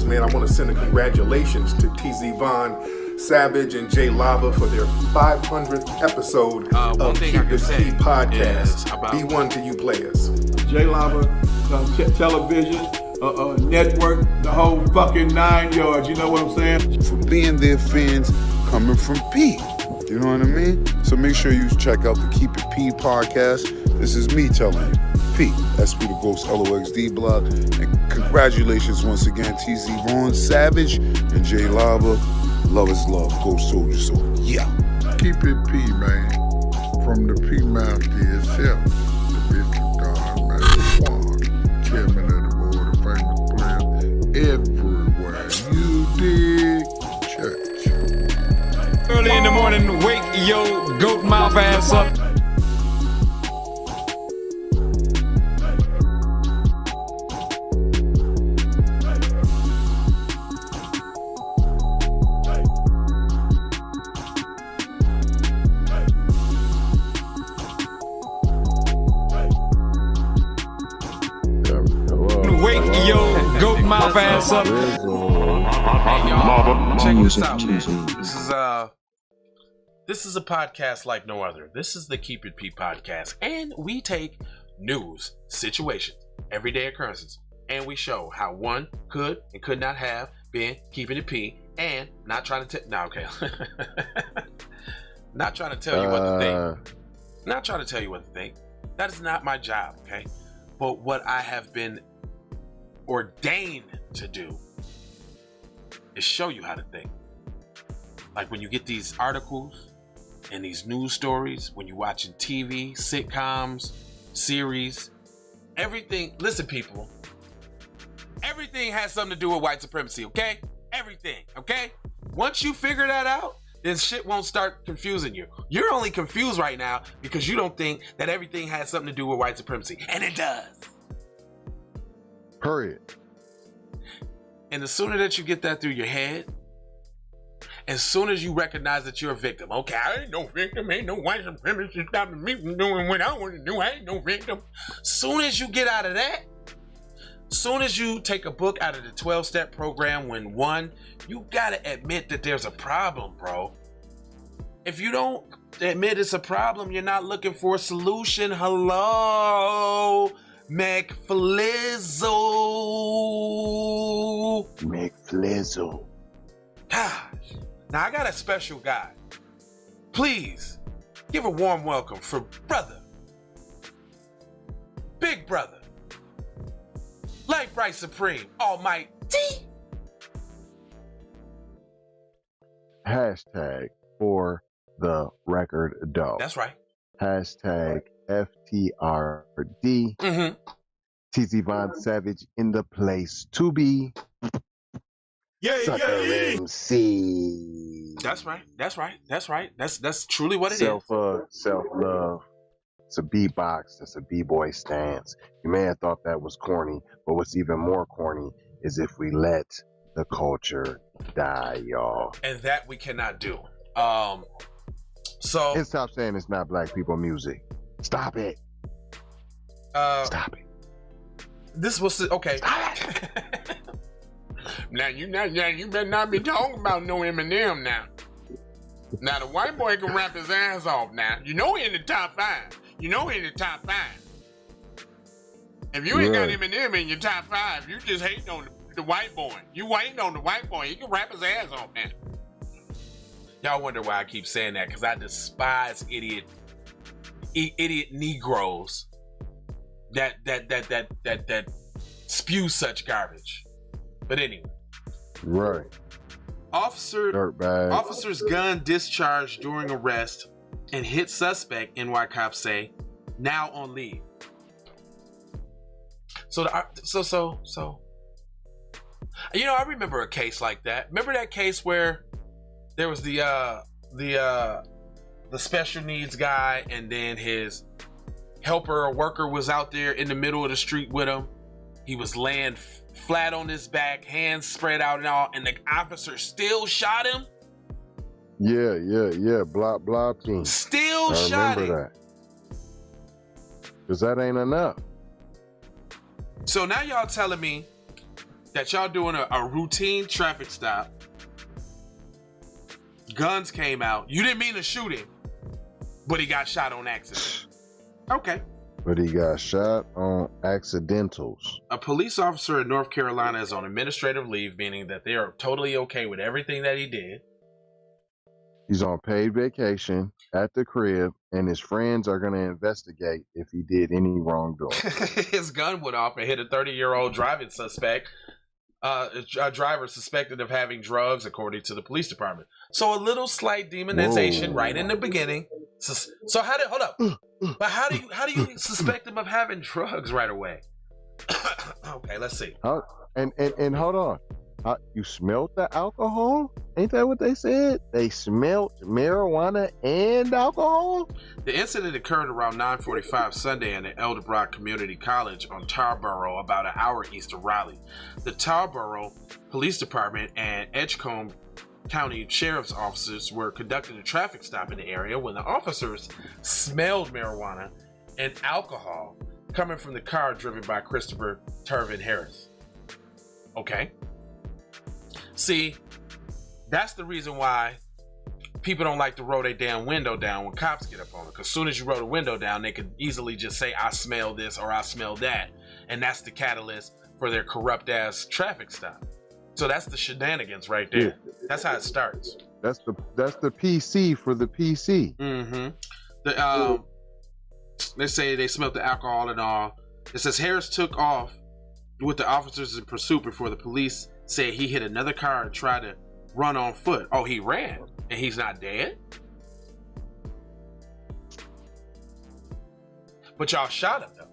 man, I want to send a congratulations to TZ Von Savage and Jay Lava for their 500th episode of Keep It P podcast. B1 to you players. Jay Lava, television, network, the whole fucking 9 yards, you know what I'm saying? For being their fans coming from P. You know what I mean? So make sure you check out the Keep It P podcast. This is me telling you. P, SP the Ghost LOXD blog. And congratulations once again, TZ Vaughn Savage and Jay Lava. Love is love. Ghost Soldier Soul. Yeah. Keep It P, man. From the P Master itself. The Bishop God, man. Juan, chairman of the board, a famous player. Everywhere you dig, church. Early in the morning, wake your goat mouth ass up. Wake your goat mouth ass up. Hey, y'all, check this out, man. This is a podcast like no other. This is the Keep It P podcast, and we take news, situations, everyday occurrences, and we show how one could and could not have been keeping it P, and not trying to not trying to tell you what to think. Not trying to tell you what to think. That is not my job, okay? But what I have been ordained to do is show you how to think. Like when you get these articles and these news stories, when you're watching TV, sitcoms, series, everything. Listen, people, everything has something to do with white supremacy, okay? Everything, okay? Once you figure that out, then shit won't start confusing you. You're only confused right now because you don't think that everything has something to do with white supremacy, and it does. Period. And the sooner that you get that through your head, as soon as you recognize that you're a victim, okay, I ain't no victim, ain't no white supremacist stopping me from doing what I want to do, I ain't no victim. Soon as you get out of that, soon as you take a book out of the 12-step program, when one, you gotta admit that there's a problem, bro. If you don't admit it's a problem, you're not looking for a solution. Hello, McFlizzle. Gosh. Now I got a special guy. Please give a warm welcome for brother, big brother, light bright supreme, almighty. Hashtag for the record doe. That's right. Hashtag FTRD. TZ Von Savage in the place to be. Sucker MC. That's right. That's truly what it is. Self-love. It's a beatbox. It's a b-boy stance. You may have thought that was corny, but what's even more corny is if we let the culture die, y'all. And that we cannot do. And stop saying it's not black people music. Stop it. Stop it. This was okay. Now you better not be talking about no Eminem now. Now the white boy can rap his ass off now. You know he in the top 5. If you ain't got Eminem in your top 5, you just hating on the white boy. You waiting on the white boy. He can rap his ass off now. Y'all wonder why I keep saying that, because I despise idiot Negroes that spew such garbage. But anyway. Right. Officer's gun discharged during arrest and hit suspect, NY cops say, now on leave. So you know, I remember a case like that. Remember that case where there was the special needs guy, and then his helper or worker was out there in the middle of the street with him. He was laying flat on his back, hands spread out and all, and the officer still shot him. Yeah. Blah team. Still shot him. I remember that. Because that ain't enough. So now y'all telling me that y'all doing a routine traffic stop. Guns came out. You didn't mean to shoot him, but he got shot on accident. Okay. But he got shot on accidentals. A police officer in North Carolina is on administrative leave, meaning that they are totally okay with everything that he did. He's on paid vacation at the crib, and his friends are going to investigate if he did any wrongdoing. His gun went off and hit a 30-year-old driving suspect. A driver suspected of having drugs, according to the police department. So a little slight demonization right in the beginning. So how did hold up? But how do you suspect him of having drugs right away? Okay, let's see. And hold on. You smelled the alcohol? Ain't that what they said? They smelled marijuana and alcohol? The incident occurred around 9:45 Sunday in the Elderbrook Community College on Tarboro, about an hour east of Raleigh. The Tarboro Police Department and Edgecombe County Sheriff's officers were conducting a traffic stop in the area when the officers smelled marijuana and alcohol coming from the car driven by Christopher Turvin Harris. Okay. See, that's the reason why people don't like to roll their damn window down when cops get up on it. Because as soon as you roll the window down, they could easily just say, I smell this or I smell that. And that's the catalyst for their corrupt ass traffic stop. So that's the shenanigans right there. Yeah. That's how it starts. That's the PC for the PC. Mm-hmm. They say they smelled the alcohol and all. It says Harris took off with the officers in pursuit before the police said he hit another car and tried to run on foot. Oh, he ran and he's not dead? But y'all shot him though.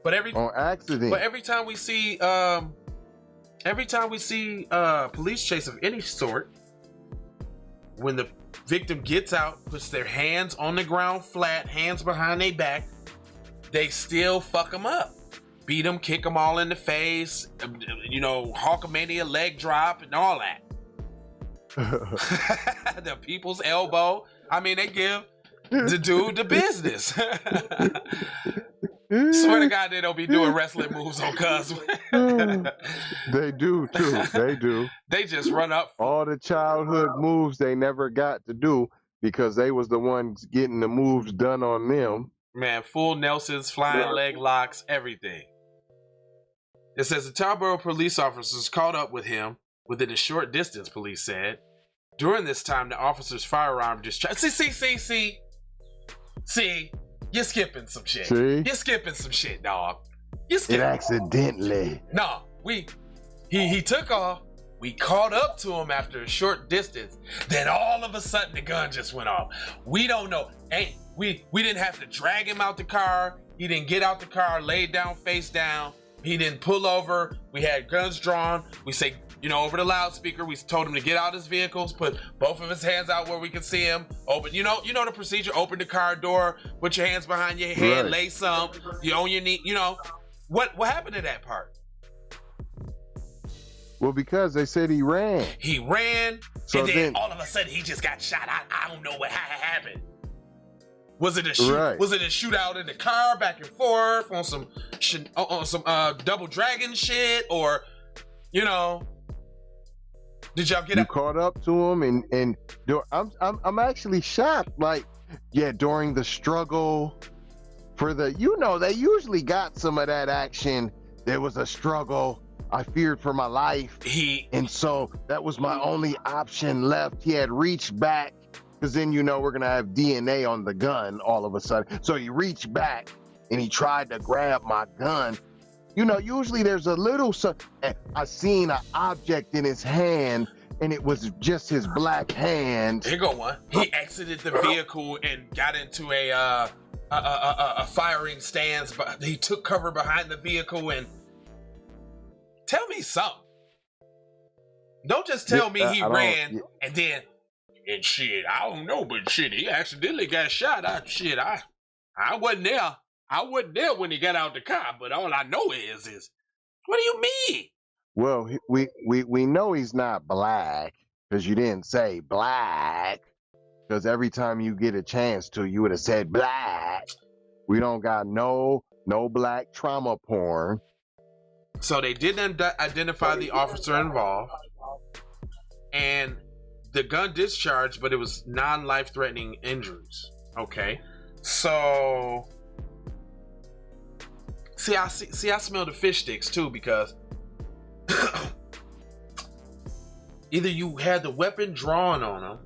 But on accident. But every time we see police chase of any sort, when the victim gets out, puts their hands on the ground flat, hands behind their back, they still fuck them up. Beat them, kick them all in the face, Hulkamania leg drop and all that. The people's elbow. I mean, they give the dude the business. Swear to God, they don't be doing wrestling moves on cuz. They do too. They do. They just run up. All the childhood moves they never got to do because they was the ones getting the moves done on them. Man, full Nelsons, flying leg locks, everything. It says the Tarboro police officers caught up with him within a short distance, police said. During this time, the officer's firearm discharged. See, you're skipping some shit. See? You're skipping some shit, dog. You skipping. It accidentally. No, he took off. We caught up to him after a short distance. Then all of a sudden, the gun just went off. We don't know. We didn't have to drag him out the car. He didn't get out the car, laid down, face down. He didn't pull over. We had guns drawn. We say, over the loudspeaker, we told him to get out his vehicles, put both of his hands out where we could see him. Open, the procedure. Open the car door, put your hands behind your head, lay some, you on your knee. What happened to that part? Well, because they said he ran. He ran, so and then all of a sudden he just got shot. I don't know what happened. Was it a shoot? Right. Was it a shootout in the car, back and forth on some Double Dragon shit, or did y'all get? You caught up to him, and I'm actually shocked. Like, during the struggle for the, they usually got some of that action. There was a struggle. I feared for my life, and so that was my only option left. He had reached back. Because then we're going to have DNA on the gun all of a sudden. So he reached back and he tried to grab my gun. Usually there's a little... I seen an object in his hand and it was just his black hand. Here go one. He exited the vehicle and got into a firing stance. But he took cover behind the vehicle and... Tell me something. Don't just tell me he ran and then... And shit, I don't know, but shit, he accidentally got shot. I wasn't there. I wasn't there when he got out the car, but all I know is what do you mean? Well, we know he's not black, because you didn't say black, because every time you get a chance to, you would have said black. We don't got no black trauma porn. So they didn't identify the officer involved, and the gun discharged, but it was non-life-threatening injuries. Okay, so I smell the fish sticks too, because either you had the weapon drawn on him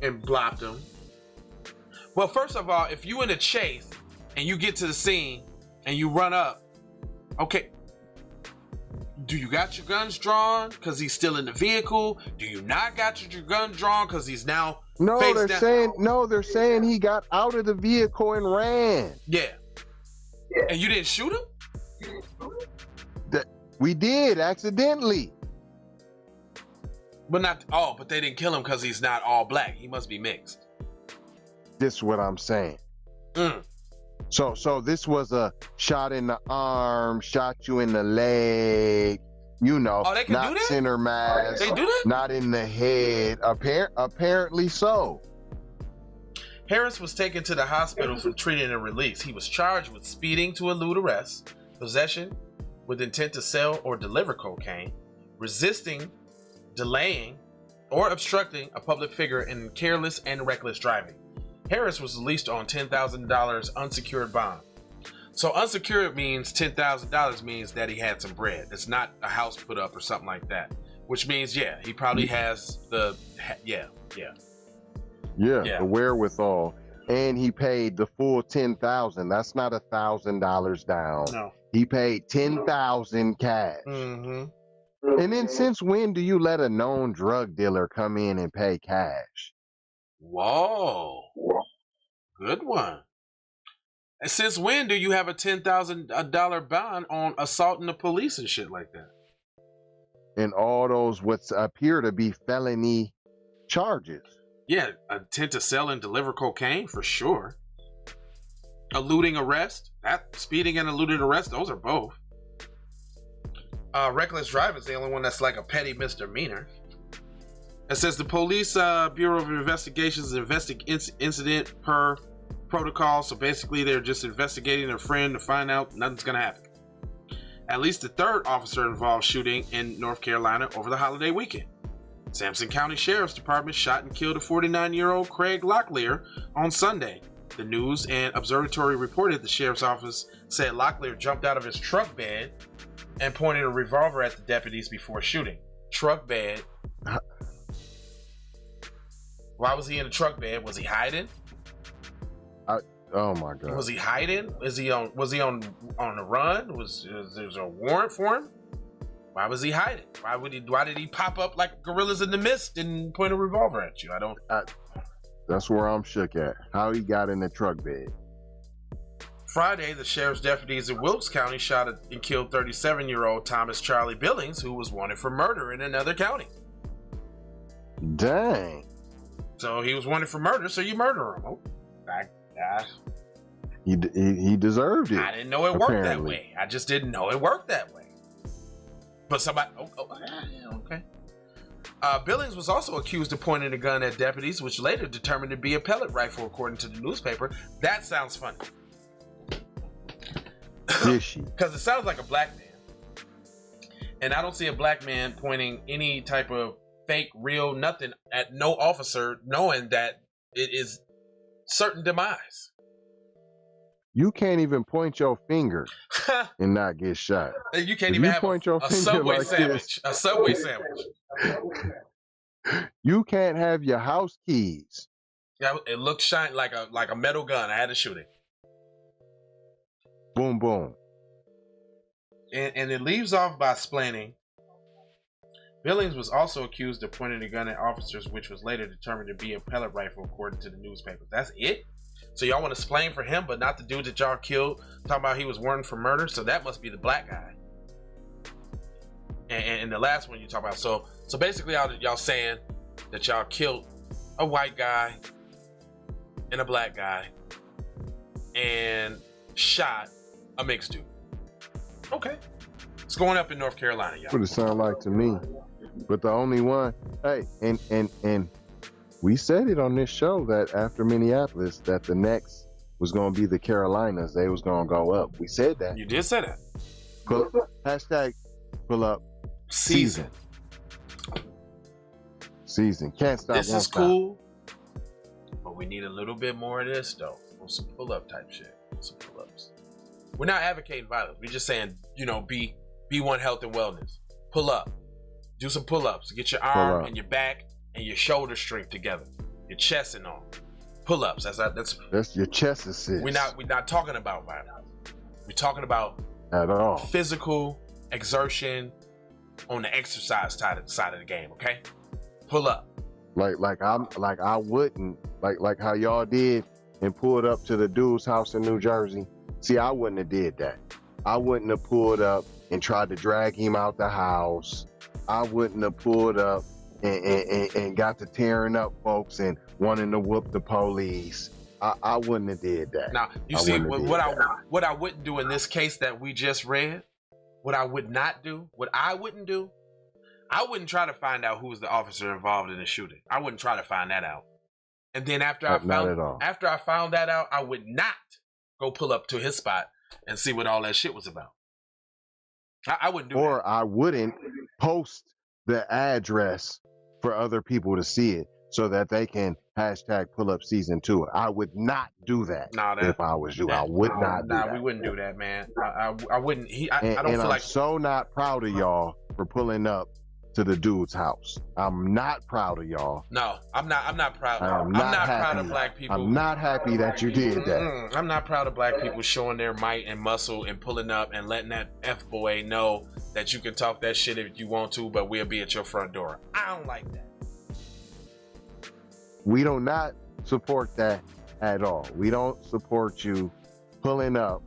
and blocked him. Well, first of all, if you in a chase and you get to the scene and you run up, okay, do you got your guns drawn because he's still in the vehicle? Do you not got your gun drawn because he's now they're saying he got out of the vehicle and ran. Yeah. And you didn't shoot him? We did accidentally. But they didn't kill him because he's not all black. He must be mixed. This is what I'm saying. So this was a shot in the arm, shot you in the leg, you know, they can not do that? center mass, They do that? not in the head. Apparently so. Harris was taken to the hospital for treating and release. He was charged with speeding to elude arrest, possession with intent to sell or deliver cocaine, resisting, delaying, or obstructing a public figure, and careless and reckless driving. Harris was released on $10,000 unsecured bond. So unsecured means $10,000 means that he had some bread. It's not a house put up or something like that. Which means, he probably has the the wherewithal. And he paid the full $10,000. That's not $1,000 down. No. He paid $10,000 cash. Mm-hmm. And then since when do you let a known drug dealer come in and pay cash? Whoa. Good one. And since when do you have a $10,000 bond on assaulting the police and shit like that? And all those what appear to be felony charges. Yeah, intent to sell and deliver cocaine for sure. Eluding arrest, speeding and eluding arrest, those are both. Reckless driving is the only one that's like a petty misdemeanor. It says the Police Bureau of Investigations incident per protocol. So basically, they're just investigating a friend to find out nothing's gonna happen. At least the third officer involved shooting in North Carolina over the holiday weekend. Sampson County Sheriff's Department shot and killed a 49-year-old Craig Locklear on Sunday. The News and Observatory reported the sheriff's office said Locklear jumped out of his truck bed and pointed a revolver at the deputies before shooting. Truck bed. Why was he in a truck bed? Was he hiding? Oh my God. Was he hiding? Was he on the run? Was there a warrant for him? Why was he hiding? Why did he pop up like gorillas in the mist and point a revolver at you? That's where I'm shook at. How he got in the truck bed. Friday, the sheriff's deputies in Wilkes County shot and killed 37-year-old Thomas Charlie Billings, who was wanted for murder in another county. Dang. So he was wanted for murder, so you murder him. Oh, He deserved it. I didn't know it worked that way. I just didn't know it worked that way. But somebody, okay. Billings was also accused of pointing a gun at deputies, which later determined to be a pellet rifle, according to the newspaper. That sounds funny. Because it sounds like a black man. And I don't see a black man pointing any type of fake, real, nothing at no officer, knowing that it is certain demise. You can't even point your finger and not get shot. You can't even have a Subway like sandwich. A Subway sandwich. You can't have your house keys. Yeah, it looked shiny like a metal gun. I had to shoot it. Boom, boom. And it leaves off by explaining Billings was also accused of pointing a gun at officers, which was later determined to be a pellet rifle, according to the newspaper. That's it? So y'all want to explain for him, but not the dude that y'all killed, talking about he was wanted for murder? So that must be the black guy. And the last one you talk about. So basically y'all saying that y'all killed a white guy and a black guy and shot a mixed dude. Okay. It's going up in North Carolina, y'all. What it sound like to me. But the only one, hey, and we said it on this show that after Minneapolis, that the next was going to be the Carolinas. They was going to go up. We said that. You did say that. Hashtag pull up season. Season. Can't stop. This is cool, but we need a little bit more of this though. Some pull up type shit. Some pull ups. We're not advocating violence. We're just saying, be one health and wellness. Pull up. Do some pull ups. Get your arm and your back and your shoulder strength together. Your chest and all. Pull ups. That's your chest assist. We're not talking about violence. We're talking about at all physical exertion on the exercise side of the game. Okay. Pull up. Like I wouldn't like how y'all did and pulled up to the dude's house in New Jersey. See, I wouldn't have did that. I wouldn't have pulled up and tried to drag him out the house. I wouldn't have pulled up and got to tearing up folks and wanting to whoop the police. I wouldn't have did that. Now, you see, what I wouldn't do in this case that we just read, what I would not do, what I wouldn't do, I wouldn't try to find out who was the officer involved in the shooting. I wouldn't try to find that out. And then after I found that out, I would not go pull up to his spot and see what all that shit was about. I wouldn't do that. Or I wouldn't post the address for other people to see it so that they can hashtag pull up season 2. I would not do that if I was you. I would not do that. We wouldn't do that, man. I wouldn't. I don't feel I'm like so not proud of y'all for pulling up to the dude's house. I'm not proud of y'all. No, I'm not proud. I'm not proud of black people. I'm not happy that you did that. I'm not proud of black people showing their might and muscle and pulling up and letting that F-boy know that you can talk that shit if you want to, but we'll be at your front door. I don't like that. We do not support that at all. We don't support you pulling up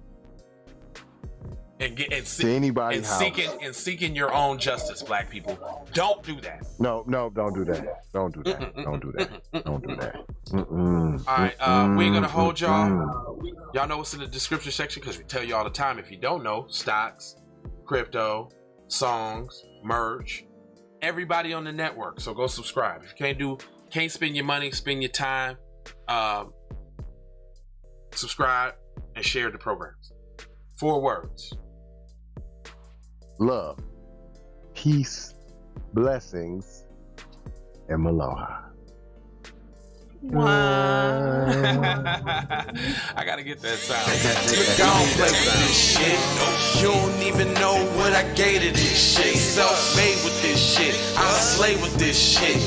and seeking your own justice, black people. Don't do that. No, don't do that. Don't do that. Don't do that. Don't do that. All right, we ain't gonna hold y'all. Y'all know what's in the description section because we tell you all the time. If you don't know, stocks, crypto, songs, merch, everybody on the network. So go subscribe. If you can't spend your money, spend your time, subscribe and share the programs. 4 words. Love, peace, blessings, and aloha. I gotta get that sound. Don't play with this shit. You don't even know what I gave to this shit. Self-made with this shit. I'm a slave with this shit.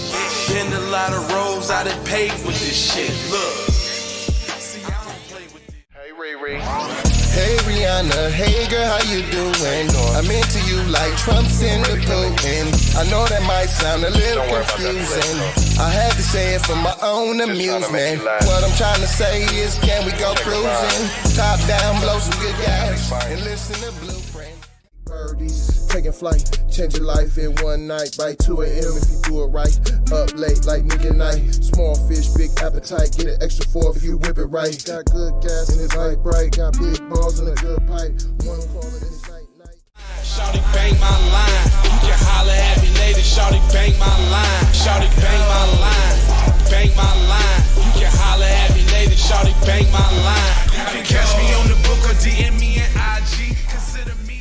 Been a lot of roads I done paved with this shit. Look. See, I don't play with this. Hey, Ray. Hey Rihanna, hey girl, how you doing? I'm into you like Trump's in the Putin. I know that might sound a little confusing. I had to say it for my own amusement. What I'm trying to say is, can we go cruising? Top down, blow some good gas, and listen to Blueprint. Birdies, taking flight, change your life in one night. By 2 a.m. if you do it right. Up late like nigga night. Small fish, big appetite. Get an extra 4 if you whip it right. Got good gas and it's light bright. Got big balls and a good pipe. One call it in sight night. Shawty bang my line. You can holler at me later. Shawty bang my line. Shawty bang my line. Bang my line. You can holler at me later. Shawty bang my line. You can catch me on the book or DM me at IG. Consider me.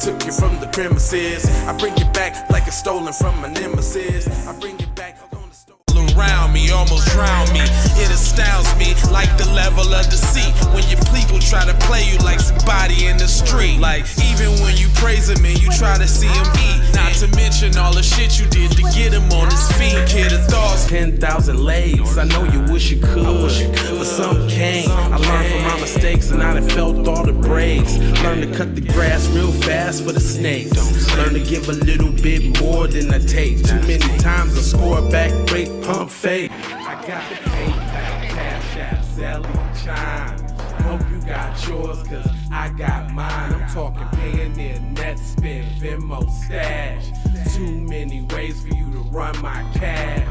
Took you from the premises. I bring you back like it's stolen from my nemesis. I bring you back on the store. Around me, almost drown me. It astounds me like the level of deceit. When your people try to play you like somebody in the street. Like even when you praise him and you try to see him eat. Not to mention all the shit you did to get him on his feet. Kid of thoughts, 10,000 legs. I know you wish you could, but some can't. I learned from my mistakes and I done felt all the breaks. Learn to cut the grass real fast for the snakes. Learn to give a little bit more than I take. Too many times I score back, break, pump, fake. I got the PayPal, Cash App, Zelle, Chime. Hope you got yours, cause I got mine. I'm talking Payoneer, net spin, Venmo, stash. Too many ways for you to run my cash.